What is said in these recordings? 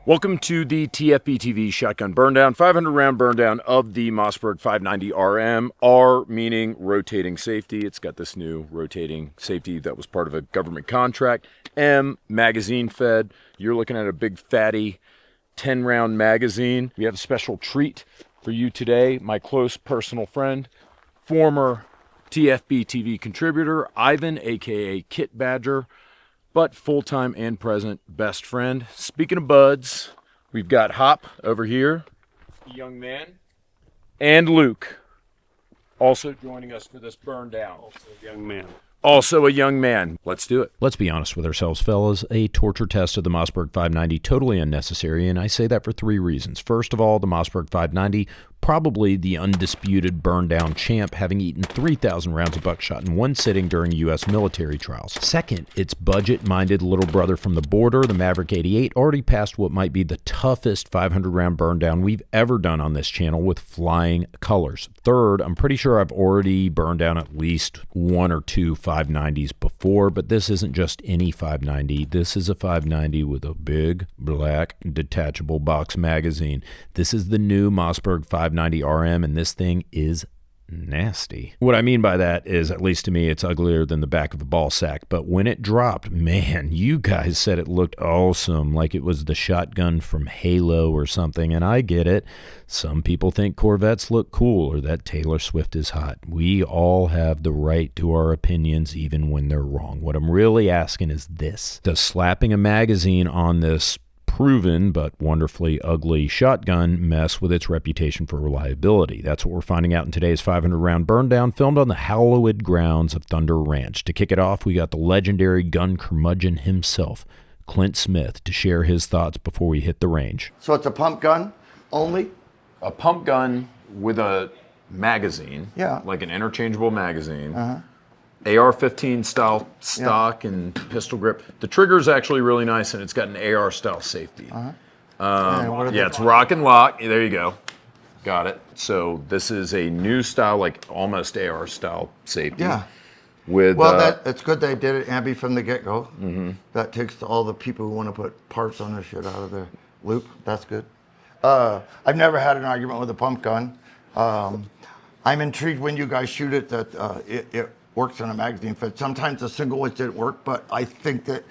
Welcome to the TFBTV shotgun burn down, 500 round burn down of the Mossberg 590RM. R meaning rotating safety. It's got this new rotating safety that was part of a government contract. M, magazine fed. You're looking at a big fatty 10 round magazine. We have a special treat for you today. My close personal friend, former TFBTV contributor, Ivan, aka Kit Badger, but full-time and present best friend. Speaking of buds, we've got Hop over here, young man, and Luke, also joining us for this burn down. Also a young man. Let's do it. Let's be honest with ourselves, fellas. A torture test of the Mossberg 590, totally unnecessary, and I say that for three reasons. First of all, the Mossberg 590, probably the undisputed burn down champ, having eaten 3,000 rounds of buckshot in one sitting during U.S. military trials. Second, its budget-minded little brother from the border, the Maverick 88, already passed what might be the toughest 500-round burn down we've ever done on this channel with flying colors. Third, I'm pretty sure I've already burned down at least one or two 590s before, but this isn't just any 590. This is a 590 with a big, black, detachable box magazine. This is the new Mossberg 590RM, and this thing is nasty. What I mean by that is, at least to me, it's uglier than the back of a ball sack, but when it dropped, man, you guys said it looked awesome, like it was the shotgun from Halo or something, and I get it. Some people think Corvettes look cool or that Taylor Swift is hot. We all have the right to our opinions, even when they're wrong. What I'm really asking is this: does slapping a magazine on this proven but wonderfully ugly shotgun mess with its reputation for reliability? That's what we're finding out in today's 500-round burn down, filmed on the hallowed grounds of Thunder Ranch. To kick it off, we got the legendary gun curmudgeon himself, Clint Smith, to share his thoughts before we hit the range. So it's a pump gun only? A pump gun with a magazine, like an interchangeable magazine. AR-15 style stock and pistol grip. The trigger is actually really nice, and it's got an AR style safety. It's rock and lock. There you go. Got it. So this is a new style, like almost AR style safety. Yeah. With it's good they did it, Abby, from the get-go. That takes all the people who want to put parts on this shit out of the loop. That's good. I've never had an argument with a pump gun. I'm intrigued when you guys shoot it that it works in a magazine fit. Sometimes the single ones didn't work, but I think that,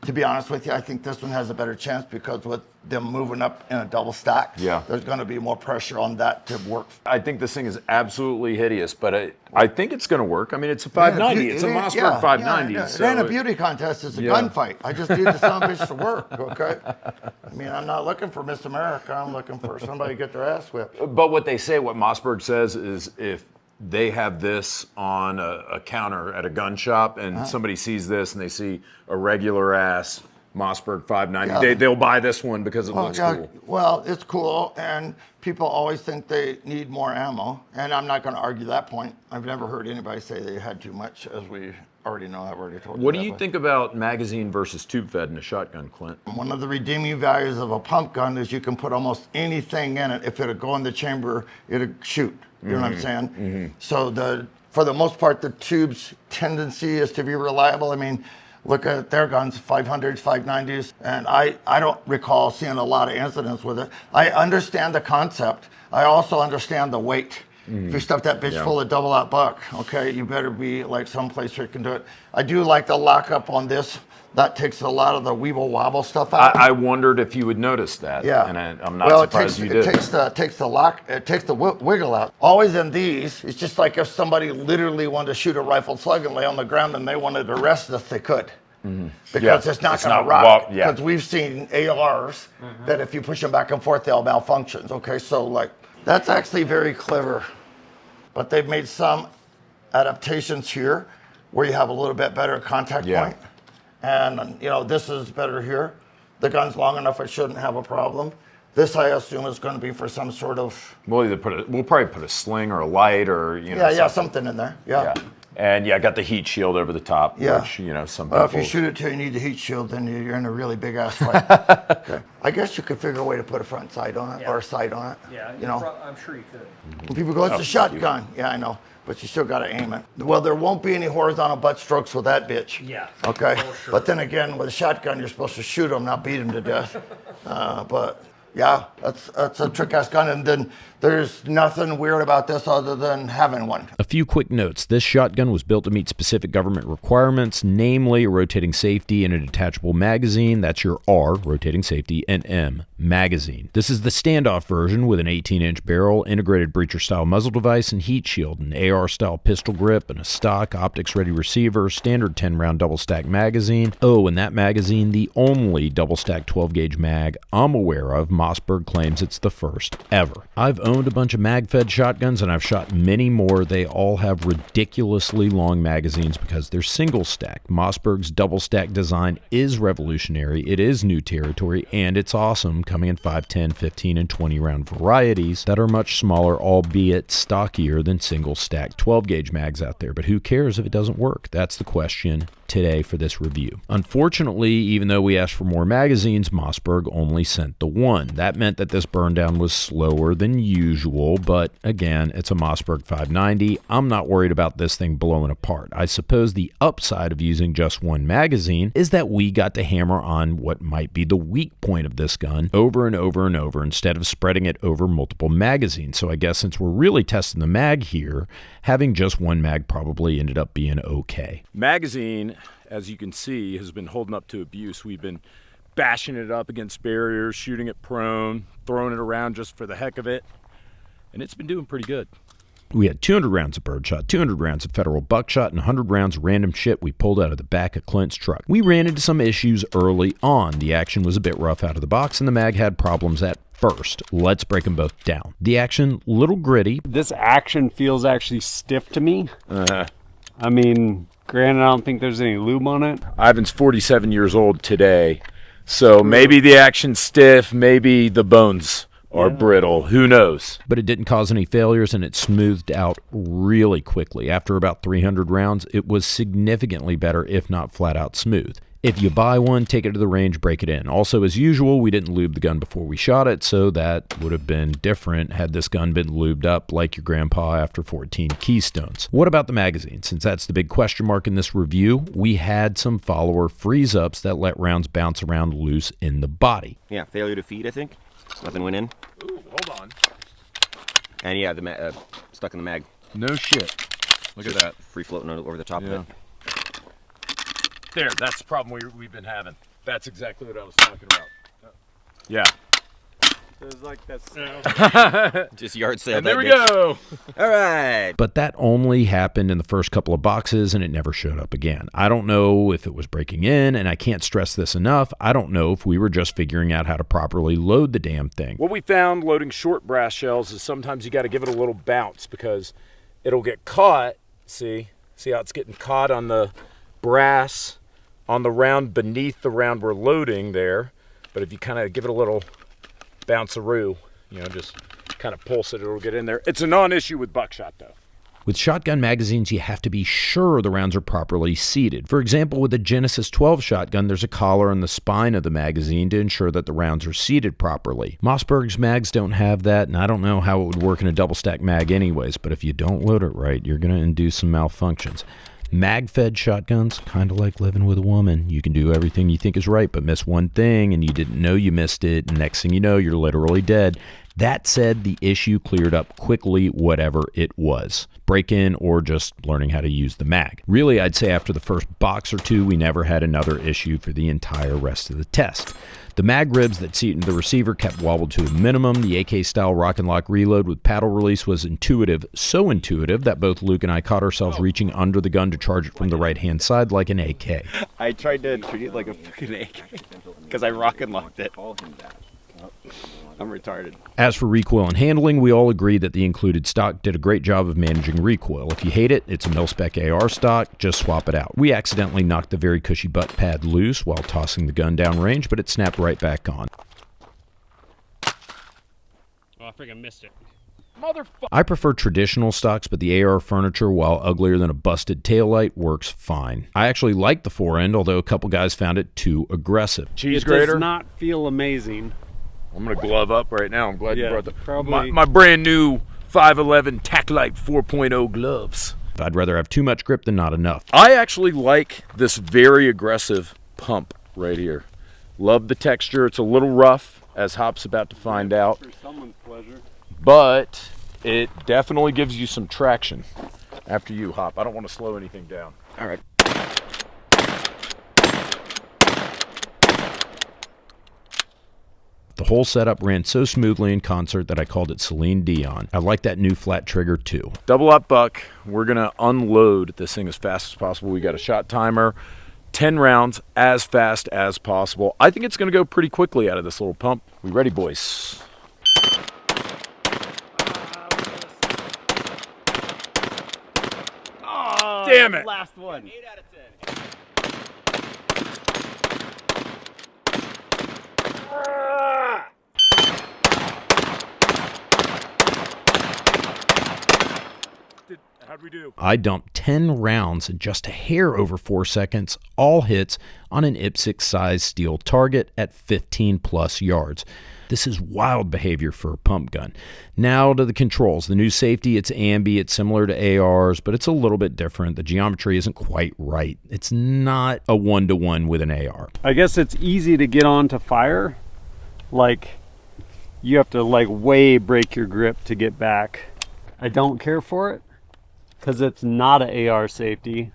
to be honest with you, I think this one has a better chance because with them moving up in a double stack, there's going to be more pressure on that to work. I think this thing is absolutely hideous, but I think it's going to work. I mean, it's a 590. It's a Mossberg 590. It ain't a beauty contest. It's a gunfight. I just need the son of a bitch to work, okay? I mean, I'm not looking for Miss America. I'm looking for somebody to get their ass whipped. But what they say, what Mossberg says, is if they have this on a counter at a gun shop and somebody sees this and they see a regular ass Mossberg 590, they'll buy this one because it looks cool. Well, it's cool, and people always think they need more ammo, and I'm not going to argue that point. I've never heard anybody say they had too much, as we already know. I've already told you. What do you think about magazine versus tube fed in a shotgun, Clint? One of the redeeming values of a pump gun is you can put almost anything in it. If it'll go in the chamber, it'll shoot. You know what I'm saying? So for the most part, the tube's tendency is to be reliable. I mean, look at their guns, 500s, 590s, and I don't recall seeing a lot of incidents with it. I understand the concept. I also understand the weight. If you stuff that bitch full of double-out buck, okay, you better be like someplace where you can do it. I do like the lockup on this. That takes a lot of the weeble wobble stuff out. I wondered if you would notice that. Yeah. And I'm not surprised you did. It takes the lock, it takes the wiggle out. Always in these, it's just like if somebody literally wanted to shoot a rifled slug and lay on the ground and they wanted to rest us, they could. Because it's not going to rock. Because we've seen ARs that if you push them back and forth, they'll malfunction. Okay, so like, that's actually very clever. But they've made some adaptations here where you have a little bit better contact point. And, you know, this is better here. The gun's long enough, it shouldn't have a problem. This, I assume, is going to be for some sort of... We'll probably put a sling or a light or, you know, something in there. Yeah. And I got the heat shield over the top, which, you know, some people... Well, if you shoot it till you need the heat shield, then you're in a really big ass fight. Okay. I guess you could figure a way to put a front sight on it or a sight on it. Yeah, you know? I'm sure you could. When people go, it's a shotgun. Yeah, I know. but you still got to aim it. Well, there won't be any horizontal butt strokes with that bitch. Yeah. Okay. Sure. But then again, with a shotgun, you're supposed to shoot them, not beat them to death. But yeah, that's a trick-ass gun. And then there's nothing weird about this other than having one. A few quick notes. This shotgun was built to meet specific government requirements, namely a rotating safety and a detachable magazine. That's your R, rotating safety, and M, magazine. This is the standoff version with an 18-inch barrel, integrated breacher-style muzzle device, and heat shield, an AR-style pistol grip, and a stock optics-ready receiver, standard 10-round double-stack magazine. Oh, and that magazine, the only double-stack 12-gauge mag I'm aware of. Mossberg claims it's the first ever. I've owned a bunch of mag-fed shotguns, and I've shot many more. They all have ridiculously long magazines because they're single-stack. Mossberg's double-stack design is revolutionary. It is new territory, and it's awesome, coming in 5, 10, 15, and 20-round varieties that are much smaller, albeit stockier than single-stack 12-gauge mags out there. But who cares if it doesn't work? That's the question today for this review. Unfortunately, even though we asked for more magazines, Mossberg only sent the one. That meant that this burn down was slower than usual, but again, it's a Mossberg 590. I'm not worried about this thing blowing apart. I suppose the upside of using just one magazine is that we got to hammer on what might be the weak point of this gun over and over and over instead of spreading it over multiple magazines. So I guess since we're really testing the mag here, having just one mag probably ended up being okay. Magazine, as you can see, has been holding up to abuse. We've been bashing it up against barriers, shooting it prone, throwing it around just for the heck of it, and it's been doing pretty good. We had 200 rounds of birdshot, 200 rounds of federal buckshot, and 100 rounds of random shit we pulled out of the back of Clint's truck. We ran into some issues early on. The action was a bit rough out of the box, and the mag had problems at first. Let's break them both down. The action, little gritty. This action feels actually stiff to me. I mean, granted, I don't think there's any lube on it. Ivan's 47 years old today, so maybe the action's stiff, maybe the bones are brittle, who knows? But it didn't cause any failures, and it smoothed out really quickly. After about 300 rounds, it was significantly better, if not flat out smooth. If you buy one, take it to the range, break it in. Also, as usual, we didn't lube the gun before we shot it, so that would have been different had this gun been lubed up like your grandpa after 14 Keystones. What about the magazine? Since that's the big question mark in this review, we had some follower freeze-ups that let rounds bounce around loose in the body. Yeah, failure to feed, I think. Nothing went in. Ooh, hold on. And yeah, the stuck in the mag. No shit. Look at that. Free floating over the top of it. There, that's the problem we've been having. That's exactly what I was talking about. Yeah. There's like this. Just yard sale. And there we go. All right. But that only happened in the first couple of boxes, and it never showed up again. I don't know if it was breaking in, and I can't stress this enough. I don't know if we were just figuring out how to properly load the damn thing. What we found loading short brass shells is sometimes you got to give it a little bounce because it'll get caught. See how it's getting caught on the brass on the round beneath the round we're loading there. But if you kind of give it a little bounce-a-roo, just kind of pulse it, it'll get in there. It's a non-issue with buckshot, though. With shotgun magazines, you have to be sure the rounds are properly seated. For example, with a Genesis 12 shotgun, there's a collar on the spine of the magazine to ensure that the rounds are seated properly. Mossberg's mags don't have that, and I don't know how it would work in a double-stack mag anyways, but if you don't load it right, you're going to induce some malfunctions. Mag-fed shotguns, kind of like living with a woman. You can do everything you think is right, but miss one thing, and you didn't know you missed it, and next thing you know, you're literally dead. That said, the issue cleared up quickly, whatever it was. Break-in or just learning how to use the mag. Really, I'd say after the first box or two, we never had another issue for the entire rest of the test. The mag ribs that seat into the receiver kept wobbled to a minimum. The AK-style rock and lock reload with paddle release was intuitive, so intuitive that both Luke and I caught ourselves reaching under the gun to charge it from the right-hand side like an AK. I tried to treat it like a freaking AK because I rock and locked it. I'm retarded. As for recoil and handling, we all agree that the included stock did a great job of managing recoil. If you hate it, it's a mil-spec AR stock, just swap it out. We accidentally knocked the very cushy butt pad loose while tossing the gun downrange, but it snapped right back on. Oh, I freaking missed it. I prefer traditional stocks, but the AR furniture, while uglier than a busted taillight, works fine. I actually like the forend, although a couple guys found it too aggressive. Cheese grater? It does not feel amazing. I'm going to glove up right now. I'm glad you brought probably my brand new 511 Taclite 4.0 gloves. I'd rather have too much grip than not enough. I actually like this very aggressive pump right here. Love the texture. It's a little rough, as Hop's about to find out. For someone's pleasure. But it definitely gives you some traction. After you, Hop. I don't want to slow anything down. All right. The whole setup ran so smoothly in concert that I called it Celine Dion. I like that new flat trigger too. Double up buck. We're going to unload this thing as fast as possible. We got a shot timer. 10 rounds as fast as possible. I think it's going to go pretty quickly out of this little pump. We ready, boys? Oh, damn it. Last one. 8 out of 10. How'd we do? I dumped 10 rounds in just a hair over 4 seconds, all hits on an IPSC-sized steel target at 15 plus yards. This is wild behavior for a pump gun. Now to the controls. The new safety, it's ambi, it's similar to ARs, but it's a little bit different. The geometry isn't quite right. It's not a one-to-one with an AR. I guess it's easy to get on to fire. Like, you have to like way break your grip to get back. I don't care for it because it's not an AR safety.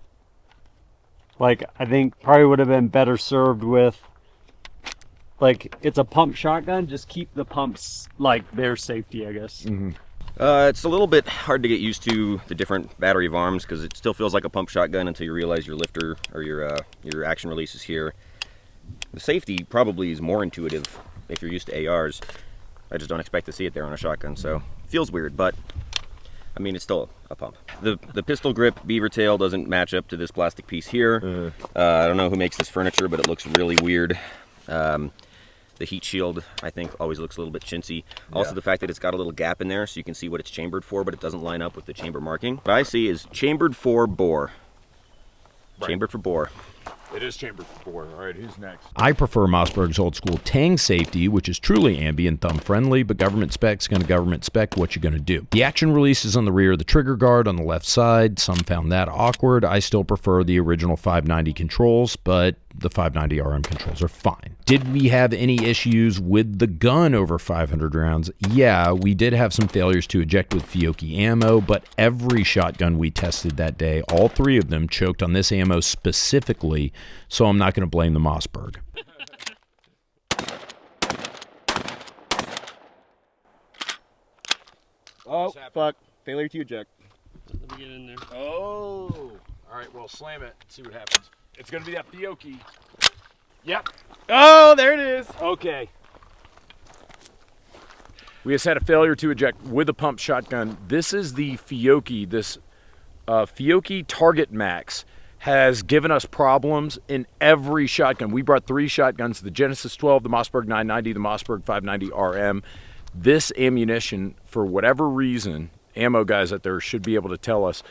Like, I think probably would have been better served with, like, it's a pump shotgun, just keep the pumps like their safety, I guess. Mm-hmm. It's a little bit hard to get used to the different battery of arms because it still feels like a pump shotgun until you realize your lifter or your action release is here. The safety probably is more intuitive if you're used to ARs. I just don't expect to see it there on a shotgun, so it feels weird, but I mean, it's still a pump. The pistol grip beaver tail doesn't match up to this plastic piece here. I don't know who makes this furniture, but it looks really weird. The heat shield, I think, always looks a little bit chintzy. Also, the fact that it's got a little gap in there so you can see what it's chambered for, but it doesn't line up with the chamber marking. What I see is chambered for bore. Right. Chambered for bore. It is chambered for bore. All right, who's next? I prefer Mossberg's old school Tang safety, which is truly ambi and thumb friendly, but government spec's going to government spec what you're going to do. The action release is on the rear of the trigger guard on the left side. Some found that awkward. I still prefer the original 590 controls, but the 590RM controls are fine. Did we have any issues with the gun over 500 rounds? Yeah, we did have some failures to eject with Fiocchi ammo, but every shotgun we tested that day, all 3 of them choked on this ammo specifically, so I'm not going to blame the Mossberg. Oh, fuck. Failure to eject. Let me get in there. Oh. All right, well, slam it. See what happens. It's going to be that Fiocchi. Yep. Oh, there it is. Okay. We just had a failure to eject with a pump shotgun. This is the Fiocchi. This Fiocchi Target Max has given us problems in every shotgun. We brought 3 shotguns, the Genesis 12, the Mossberg 990, the Mossberg 590RM. This ammunition, for whatever reason, ammo guys out there should be able to tell us,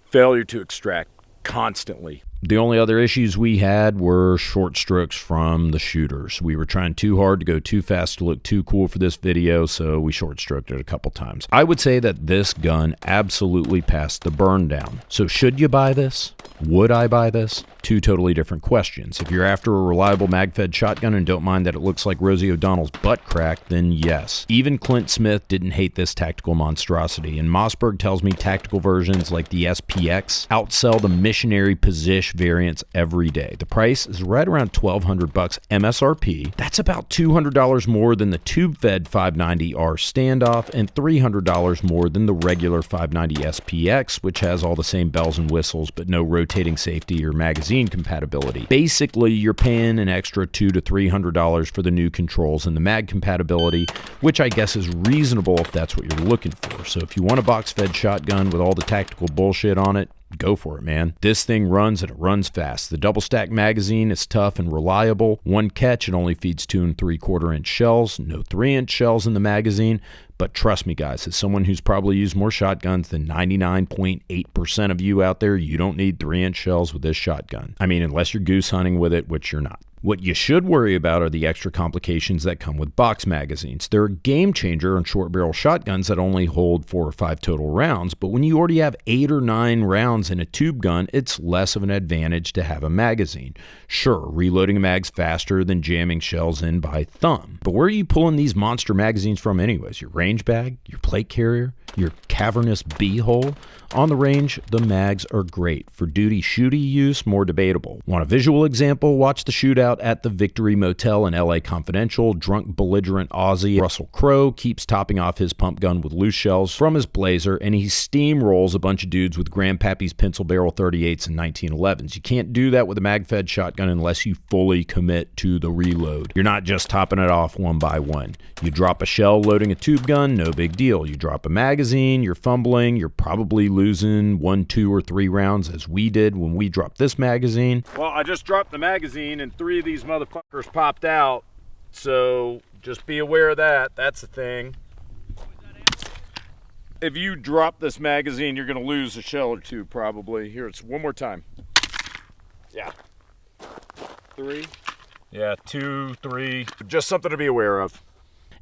failure to extract constantly. The only other issues we had were short strokes from the shooters. We were trying too hard to go too fast to look too cool for this video, so we short stroked it a couple times. I would say that this gun absolutely passed the burn down. So should you buy this? Would I buy this? 2 totally different questions. If you're after a reliable mag-fed shotgun and don't mind that it looks like Rosie O'Donnell's butt crack, then yes. Even Clint Smith didn't hate this tactical monstrosity, and Mossberg tells me tactical versions like the SPX outsell the missionary position variants every day. The price is right around $1,200 MSRP. That's about $200 more than the tube-fed 590R standoff and $300 more than the regular 590 SPX, which has all the same bells and whistles but no rotating safety or magazine compatibility. Basically, you're paying an extra $200 to $300 for the new controls and the mag compatibility, which I guess is reasonable if that's what you're looking for. So if you want a box-fed shotgun with all the tactical bullshit on it, go for it, man. This thing runs and it runs fast. The double stack magazine is tough and reliable. One catch, it only feeds 2 3/4 inch shells, no 3-inch shells in the magazine. But trust me, guys, as someone who's probably used more shotguns than 99.8% of you out there, you don't need 3-inch shells with this shotgun. I mean, unless you're goose hunting with it, which you're not. What you should worry about are the extra complications that come with box magazines. They're a game changer on short barrel shotguns that only hold 4 or 5 total rounds, but when you already have 8 or 9 rounds in a tube gun, it's less of an advantage to have a magazine. Sure, reloading a mag's faster than jamming shells in by thumb, but where are you pulling these monster magazines from anyways? Your range bag? Your plate carrier? Your cavernous bee-hole? On the range, the mags are great. For duty-shooty use, more debatable. Want a visual example? Watch the shootout at the Victory Motel in LA Confidential. Drunk, belligerent Aussie Russell Crowe keeps topping off his pump gun with loose shells from his Blazer, and he steamrolls a bunch of dudes with Grandpappy's pencil barrel 38s and 1911s. You can't do that with a mag-fed shotgun unless you fully commit to the reload. You're not just topping it off one by one. You drop a shell loading a tube gun, no big deal. You drop a magazine, you're fumbling, you're probably losing 1, 2, or 3 rounds as we did when we dropped this magazine. Well, I just dropped the magazine and 3 of these motherfuckers popped out, so just be aware of that. That's the thing. If you drop this magazine, you're gonna lose a shell or 2 probably. Here, it's one more time. Yeah. 3. Yeah, 2, 3. Just something to be aware of.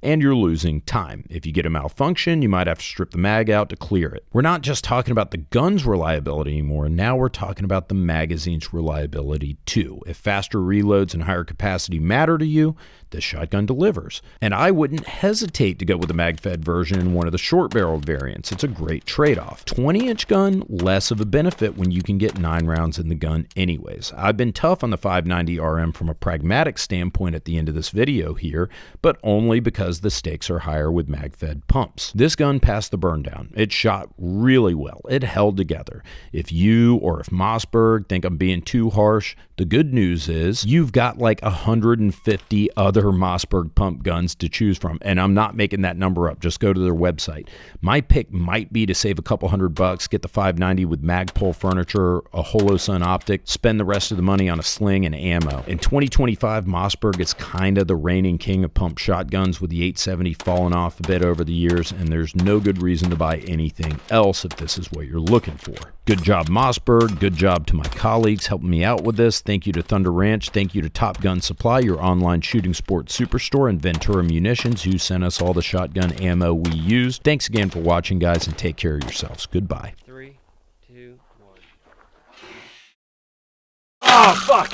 And you're losing time. If you get a malfunction, you might have to strip the mag out to clear it. We're not just talking about the gun's reliability anymore. Now we're talking about the magazine's reliability too. If faster reloads and higher capacity matter to you, the shotgun delivers. And I wouldn't hesitate to go with the mag-fed version in one of the short-barreled variants. It's a great trade-off. 20-inch gun, less of a benefit when you can get 9 rounds in the gun anyways. I've been tough on the 590RM from a pragmatic standpoint at the end of this video here, but only because the stakes are higher with mag-fed pumps. This gun passed the burn down. It shot really well. It held together. If you or if Mossberg think I'm being too harsh, the good news is you've got like 150 other Mossberg pump guns to choose from, and I'm not making that number up. Just go to their website. My pick might be to save a couple $100, get the 590 with Magpul furniture, a Holosun optic, spend the rest of the money on a sling and ammo. In 2025, Mossberg is kind of the reigning king of pump shotguns, with the 870 falling off a bit over the years, and there's no good reason to buy anything else if this is what you're looking for. Good job, Mossberg. Good job to my colleagues helping me out with this. Thank you to Thunder Ranch. Thank you to Top Gun Supply, your online shooting sports superstore, and Ventura Munitions, who sent us all the shotgun ammo we used. Thanks again for watching, guys, and take care of yourselves. Goodbye. 3, 2, 1. Oh, fuck!